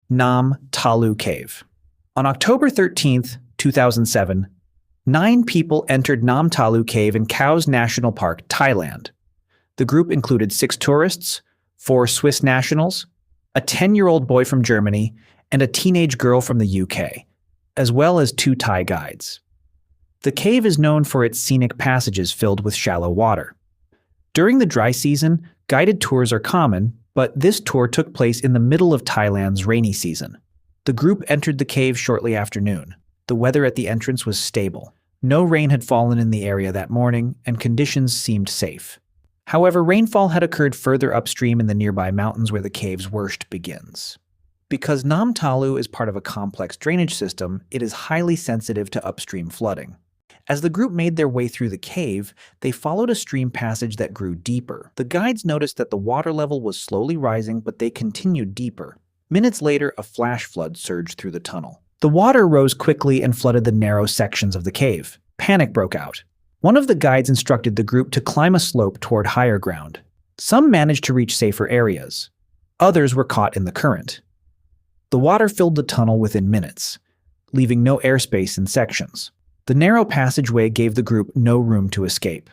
Nam Talu Cave. On October 13th, 2007, 9 people entered Nam Talu Cave in Khao National Park, Thailand. The group included 6 tourists, 4 Swiss nationals, a 10-year-old boy from Germany, and a teenage girl from the UK, as well as 2 Thai guides. The cave is known for its scenic passages filled with shallow water. During the dry season, guided tours are common, but this tour took place in the middle of Thailand's rainy season. The group entered the cave shortly after noon. The weather at the entrance was stable. No rain had fallen in the area that morning, and conditions seemed safe. However, rainfall had occurred further upstream in the nearby mountains where the cave's worst begins. Because Nam Talu is part of a complex drainage system, it is highly sensitive to upstream flooding. As the group made their way through the cave, they followed a stream passage that grew deeper. The guides noticed that the water level was slowly rising, but they continued deeper. Minutes later, a flash flood surged through the tunnel. The water rose quickly and flooded the narrow sections of the cave. Panic broke out. One of the guides instructed the group to climb a slope toward higher ground. Some managed to reach safer areas. Others were caught in the current. The water filled the tunnel within minutes, leaving no airspace in sections. The narrow passageway gave the group no room to escape.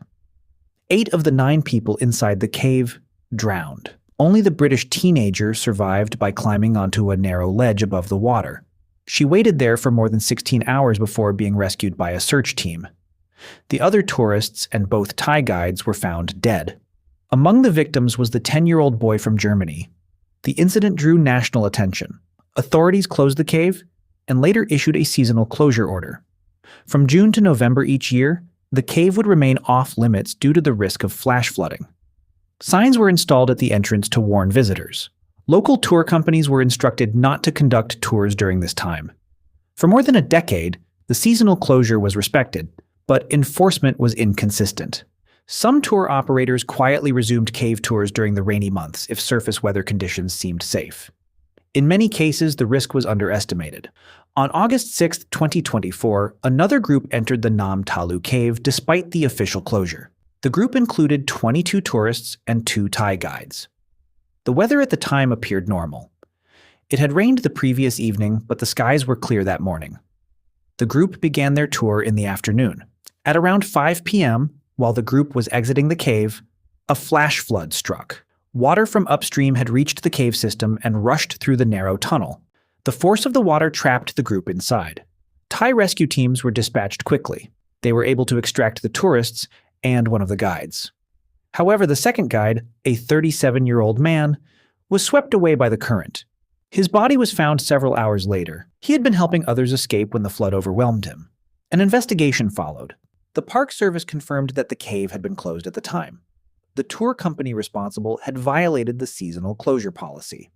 8 of the 9 people inside the cave drowned. Only the British teenager survived by climbing onto a narrow ledge above the water. She waited there for more than 16 hours before being rescued by a search team. The other tourists and both Thai guides were found dead. Among the victims was the 10-year-old boy from Germany. The incident drew national attention. Authorities closed the cave and later issued a seasonal closure order. From June to November each year, the cave would remain off-limits due to the risk of flash flooding. Signs were installed at the entrance to warn visitors. Local tour companies were instructed not to conduct tours during this time. For more than a decade, the seasonal closure was respected, but enforcement was inconsistent. Some tour operators quietly resumed cave tours during the rainy months if surface weather conditions seemed safe. In many cases, the risk was underestimated. On August 6, 2024, another group entered the Nam Talu Cave despite the official closure. The group included 22 tourists and 2 Thai guides. The weather at the time appeared normal. It had rained the previous evening, but the skies were clear that morning. The group began their tour in the afternoon. At around 5 p.m., while the group was exiting the cave, a flash flood struck. Water from upstream had reached the cave system and rushed through the narrow tunnel. The force of the water trapped the group inside. Thai rescue teams were dispatched quickly. They were able to extract the tourists and one of the guides. However, the second guide, a 37-year-old man, was swept away by the current. His body was found several hours later. He had been helping others escape when the flood overwhelmed him. An investigation followed. The Park Service confirmed that the cave had been closed at the time. The tour company responsible had violated the seasonal closure policy.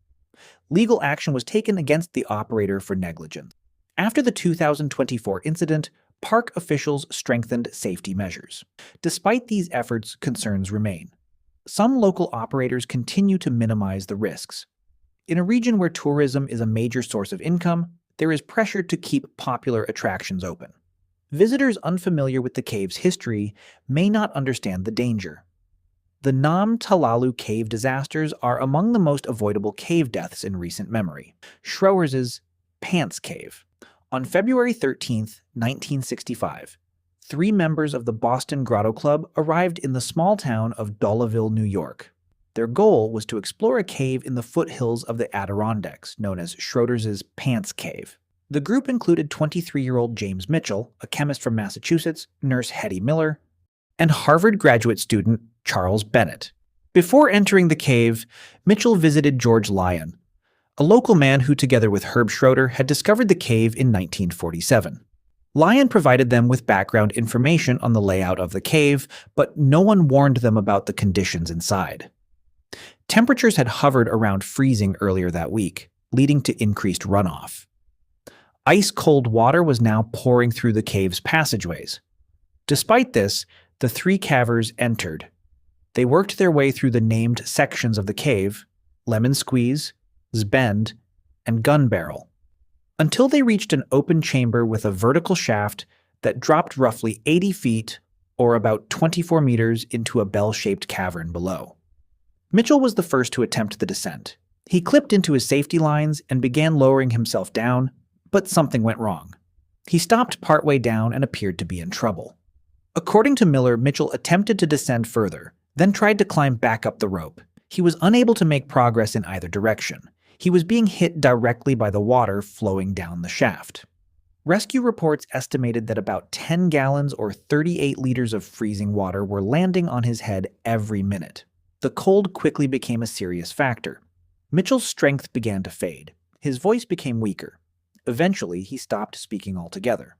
Legal action was taken against the operator for negligence. After the 2024 incident, park officials strengthened safety measures. Despite these efforts, concerns remain. Some local operators continue to minimize the risks. In a region where tourism is a major source of income, there is pressure to keep popular attractions open. Visitors unfamiliar with the cave's history may not understand the danger. The Nam Talu cave disasters are among the most avoidable cave deaths in recent memory. Schroers Pants Cave. On February 13, 1965, 3 members of the Boston Grotto Club arrived in the small town of Dollarville, New York. Their goal was to explore a cave in the foothills of the Adirondacks, known as Schroers Pants Cave. The group included 23-year-old James Mitchell, a chemist from Massachusetts, nurse Hetty Miller, and Harvard graduate student Charles Bennett. Before entering the cave, Mitchell visited George Lyon, a local man who, together with Herb Schroeder, had discovered the cave in 1947. Lyon provided them with background information on the layout of the cave, but no one warned them about the conditions inside. Temperatures had hovered around freezing earlier that week, leading to increased runoff. Ice-cold water was now pouring through the cave's passageways. Despite this, the 3 cavers entered. They worked their way through the named sections of the cave, Lemon Squeeze, Zbend, and Gun Barrel, until they reached an open chamber with a vertical shaft that dropped roughly 80 feet, or about 24 meters, into a bell-shaped cavern below. Mitchell was the first to attempt the descent. He clipped into his safety lines and began lowering himself down, but something went wrong. He stopped partway down and appeared to be in trouble. According to Miller, Mitchell attempted to descend further, then tried to climb back up the rope. He was unable to make progress in either direction. He was being hit directly by the water flowing down the shaft. Rescue reports estimated that about 10 gallons or 38 liters of freezing water were landing on his head every minute. The cold quickly became a serious factor. Mitchell's strength began to fade. His voice became weaker. Eventually, he stopped speaking altogether.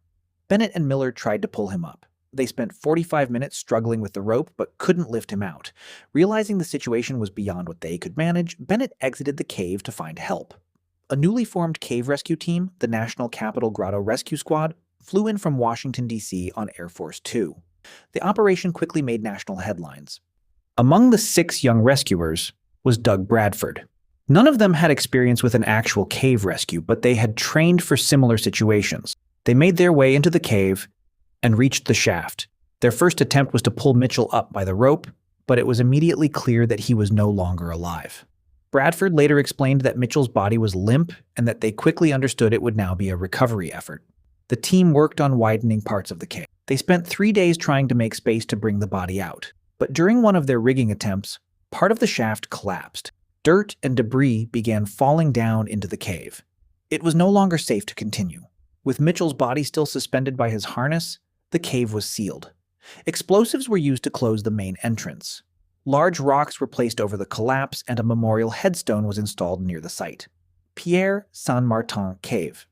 Bennett and Miller tried to pull him up. They spent 45 minutes struggling with the rope but couldn't lift him out. Realizing the situation was beyond what they could manage, Bennett exited the cave to find help. A newly formed cave rescue team, the National Capital Grotto Rescue Squad, flew in from Washington, D.C. on Air Force 2. The operation quickly made national headlines. Among the 6 young rescuers was Doug Bradford. None of them had experience with an actual cave rescue, but they had trained for similar situations. They made their way into the cave and reached the shaft. Their first attempt was to pull Mitchell up by the rope, but it was immediately clear that he was no longer alive. Bradford later explained that Mitchell's body was limp and that they quickly understood it would now be a recovery effort. The team worked on widening parts of the cave. They spent 3 days trying to make space to bring the body out, but during one of their rigging attempts, part of the shaft collapsed. Dirt and debris began falling down into the cave. It was no longer safe to continue. With Mitchell's body still suspended by his harness, the cave was sealed. Explosives were used to close the main entrance. Large rocks were placed over the collapse and a memorial headstone was installed near the site. Pierre Saint-Martin Cave.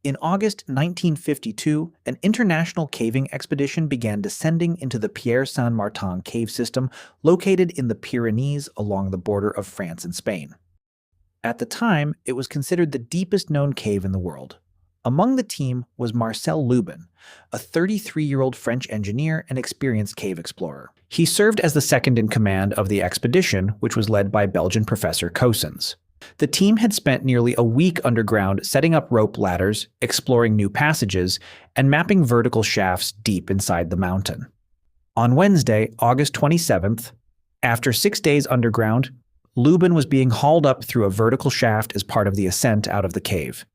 In August 1952, an international caving expedition began descending into the Pierre Saint-Martin cave system located in the Pyrenees along the border of France and Spain. At the time, it was considered the deepest known cave in the world. Among the team was Marcel Loubens, a 33-year-old French engineer and experienced cave explorer. He served as the second in command of the expedition, which was led by Belgian Professor Cousins. The team had spent nearly a week underground setting up rope ladders, exploring new passages, and mapping vertical shafts deep inside the mountain. On Wednesday, August 27th, after 6 days underground, Loubens was being hauled up through a vertical shaft as part of the ascent out of the cave.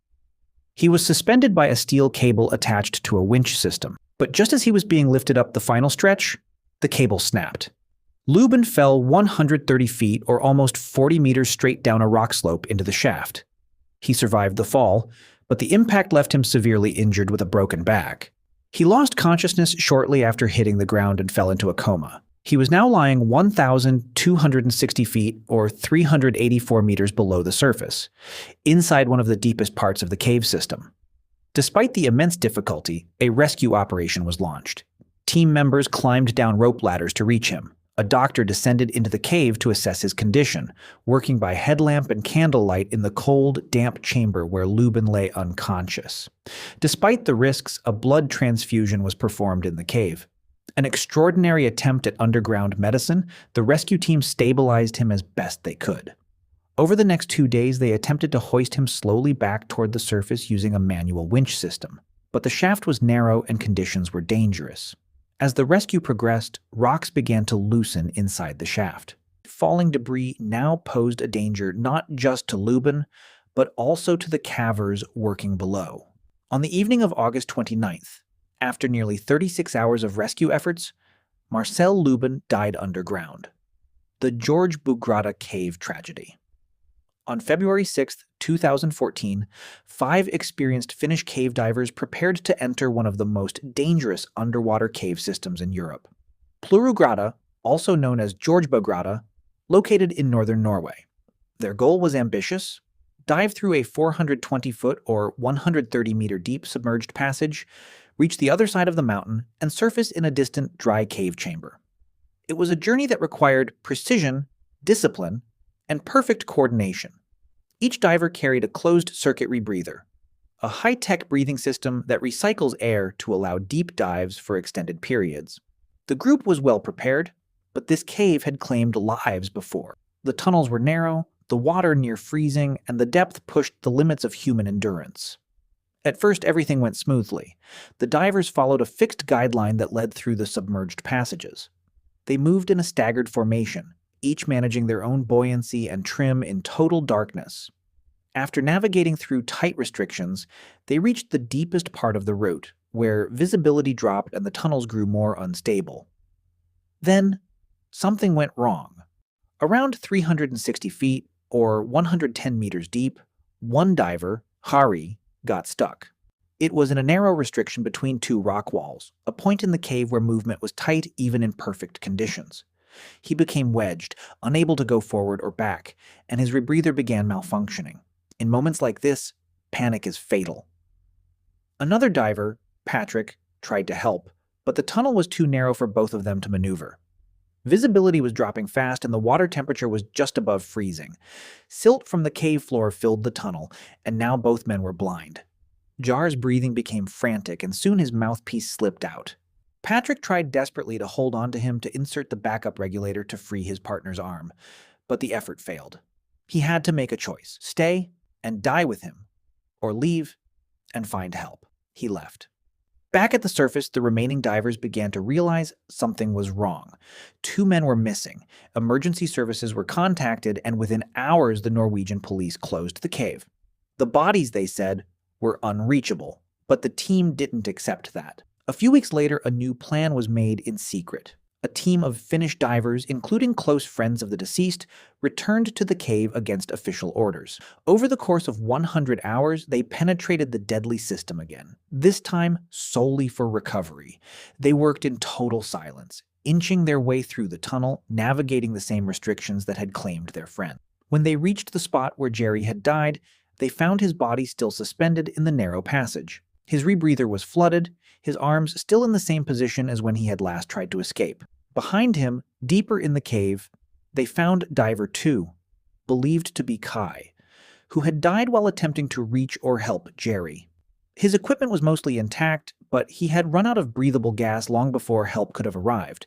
He was suspended by a steel cable attached to a winch system, but just as he was being lifted up the final stretch, the cable snapped. Loubens fell 130 feet or almost 40 meters straight down a rock slope into the shaft. He survived the fall, but the impact left him severely injured with a broken back. He lost consciousness shortly after hitting the ground and fell into a coma. He was now lying 1,260 feet or 384 meters below the surface, inside one of the deepest parts of the cave system. Despite the immense difficulty, a rescue operation was launched. Team members climbed down rope ladders to reach him. A doctor descended into the cave to assess his condition, working by headlamp and candlelight in the cold, damp chamber where Loubens lay unconscious. Despite the risks, a blood transfusion was performed in the cave. An extraordinary attempt at underground medicine, the rescue team stabilized him as best they could. Over the next 2 days, they attempted to hoist him slowly back toward the surface using a manual winch system, but the shaft was narrow and conditions were dangerous. As the rescue progressed, rocks began to loosen inside the shaft. Falling debris now posed a danger not just to Loubens, but also to the cavers working below. On the evening of August 29th, after nearly 36 hours of rescue efforts, Marcel Loubens died underground. The Georges Bougrotta Cave Tragedy. On February 6, 2014, 5 experienced Finnish cave divers prepared to enter one of the most dangerous underwater cave systems in Europe. Pluragrotta, also known as Georges Bougrotta, located in northern Norway. Their goal was ambitious: dive through a 420-foot or 130-meter deep submerged passage, reach the other side of the mountain, and surface in a distant dry cave chamber. It was a journey that required precision, discipline, and perfect coordination. Each diver carried a closed-circuit rebreather, a high-tech breathing system that recycles air to allow deep dives for extended periods. The group was well prepared, but this cave had claimed lives before. The tunnels were narrow, the water near freezing, and the depth pushed the limits of human endurance. At first, everything went smoothly. The divers followed a fixed guideline that led through the submerged passages. They moved in a staggered formation, each managing their own buoyancy and trim in total darkness. After navigating through tight restrictions, they reached the deepest part of the route, where visibility dropped and the tunnels grew more unstable. Then, something went wrong. Around 360 feet, or 110 meters deep, one diver, Hari, got stuck. It was in a narrow restriction between two rock walls, a point in the cave where movement was tight even in perfect conditions. He became wedged, unable to go forward or back, and his rebreather began malfunctioning. In moments like this, panic is fatal. Another diver, Patrick, tried to help, but the tunnel was too narrow for both of them to maneuver. Visibility was dropping fast and the water temperature was just above freezing. Silt from the cave floor filled the tunnel, and now both men were blind. Jar's breathing became frantic, and soon his mouthpiece slipped out. Patrick tried desperately to hold on to him to insert the backup regulator to free his partner's arm, but the effort failed. He had to make a choice: stay and die with him, or leave and find help. He left. Back at the surface, the remaining divers began to realize something was wrong. Two men were missing. Emergency services were contacted, and within hours the Norwegian police closed the cave. The bodies, they said, were unreachable, but the team didn't accept that. A few weeks later, a new plan was made in secret. A team of Finnish divers, including close friends of the deceased, returned to the cave against official orders. Over the course of 100 hours, they penetrated the deadly system again, this time solely for recovery. They worked in total silence, inching their way through the tunnel, navigating the same restrictions that had claimed their friend. When they reached the spot where Jerry had died, they found his body still suspended in the narrow passage. His rebreather was flooded, his arms still in the same position as when he had last tried to escape. Behind him, deeper in the cave, they found Diver 2, believed to be Kai, who had died while attempting to reach or help Jerry. His equipment was mostly intact, but he had run out of breathable gas long before help could have arrived.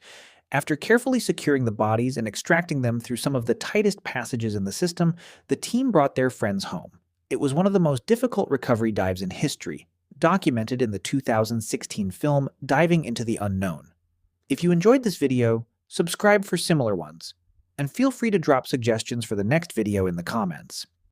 After carefully securing the bodies and extracting them through some of the tightest passages in the system, the team brought their friends home. It was one of the most difficult recovery dives in history, documented in the 2016 film Diving into the Unknown. If you enjoyed this video, subscribe for similar ones, and feel free to drop suggestions for the next video in the comments.